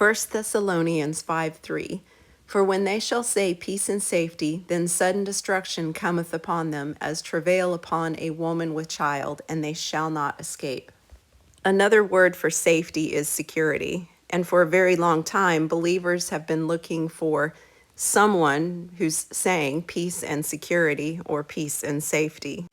1 Thessalonians 5:3. For when they shall say peace and safety, then sudden destruction cometh upon them, as travail upon a woman with child, and they shall not escape. Another word for safety is security. And for a very long time, believers have been looking for someone who's saying peace and security or peace and safety.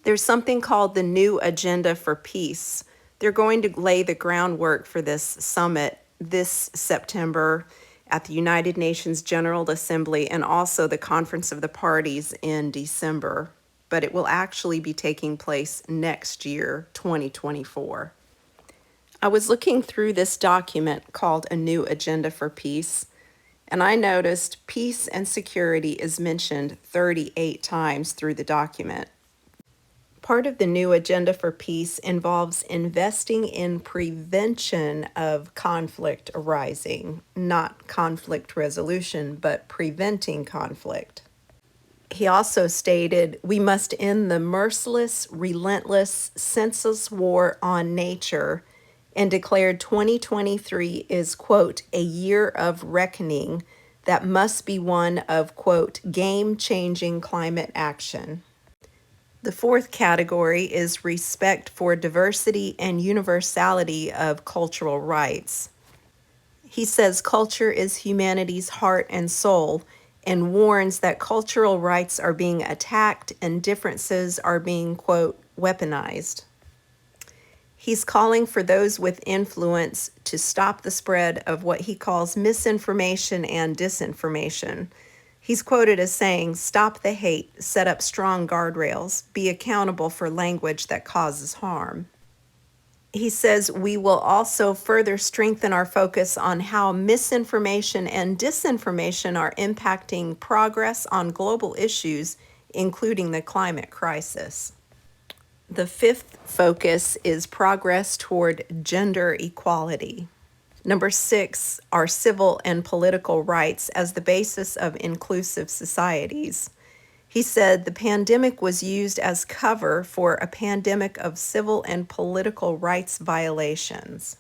There's something called the New Agenda for Peace. They're going to lay the groundwork for this summit this September at the United Nations General Assembly and also the Conference of the Parties in December. But it will actually be taking place next year, 2024. I was looking through this document called A New Agenda for Peace, and I noticed peace and security is mentioned 38 times through the document. Part of the New Agenda for Peace involves investing in prevention of conflict arising, not conflict resolution, but preventing conflict. He also stated, we must end the merciless, relentless, senseless war on nature, and declared 2023 is, quote, a year of reckoning that must be one of, quote, game-changing climate action. The fourth category is respect for diversity and universality of cultural rights. He says culture is humanity's heart and soul, and warns that cultural rights are being attacked and differences are being, quote, weaponized. He's calling for those with influence to stop the spread of what he calls misinformation and disinformation. He's quoted as saying, stop the hate, set up strong guardrails, be accountable for language that causes harm. He says we will also further strengthen our focus on how misinformation and disinformation are impacting progress on global issues, including the climate crisis. The fifth focus is progress toward gender equality. Number 6 are civil and political rights as the basis of inclusive societies. He said the pandemic was used as cover for a pandemic of civil and political rights violations.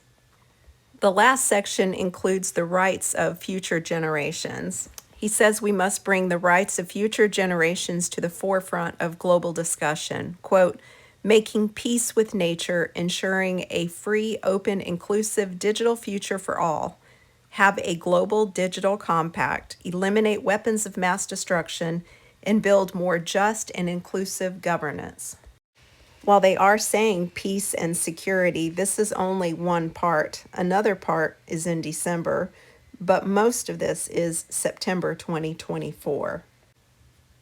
The last section includes the rights of future generations. He says we must bring the rights of future generations to the forefront of global discussion. Quote, making peace with nature, ensuring a free, open, inclusive digital future for all, have a global digital compact, eliminate weapons of mass destruction, and build more just and inclusive governance. While they are saying peace and security, this is only one part. Another part is in December, but most of this is September 2024.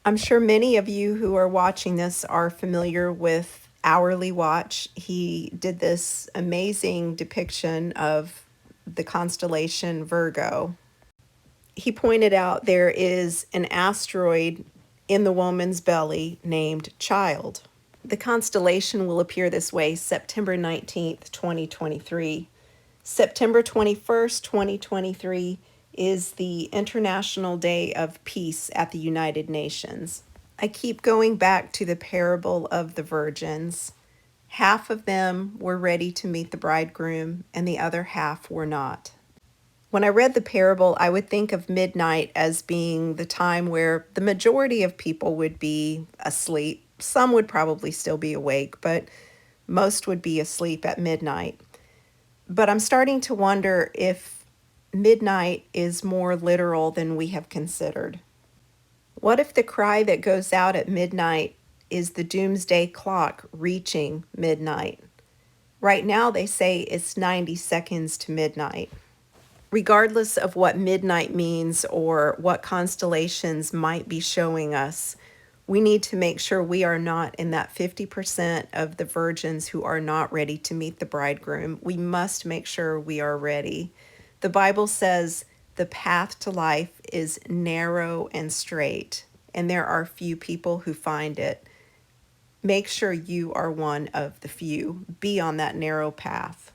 I'm sure many of you who are watching this are familiar with Hourly Watch. He did this amazing depiction of the constellation Virgo. He pointed out there is an asteroid in the woman's belly named Child. The constellation will appear this way September 19th, 2023. September 21st, 2023 is the International Day of Peace at the United Nations. I keep going back to the parable of the virgins. Half of them were ready to meet the bridegroom, and the other half were not. When I read the parable, I would think of midnight as being the time where the majority of people would be asleep. Some would probably still be awake, but most would be asleep at midnight. But I'm starting to wonder if midnight is more literal than we have considered. What if the cry that goes out at midnight is the doomsday clock reaching midnight? Right now they say it's 90 seconds to midnight. Regardless of what midnight means or what constellations might be showing us, we need to make sure we are not in that 50% of the virgins who are not ready to meet the bridegroom. We must make sure we are ready. The Bible says the path to life is narrow and straight, and there are few people who find it. Make sure you are one of the few. Be on that narrow path.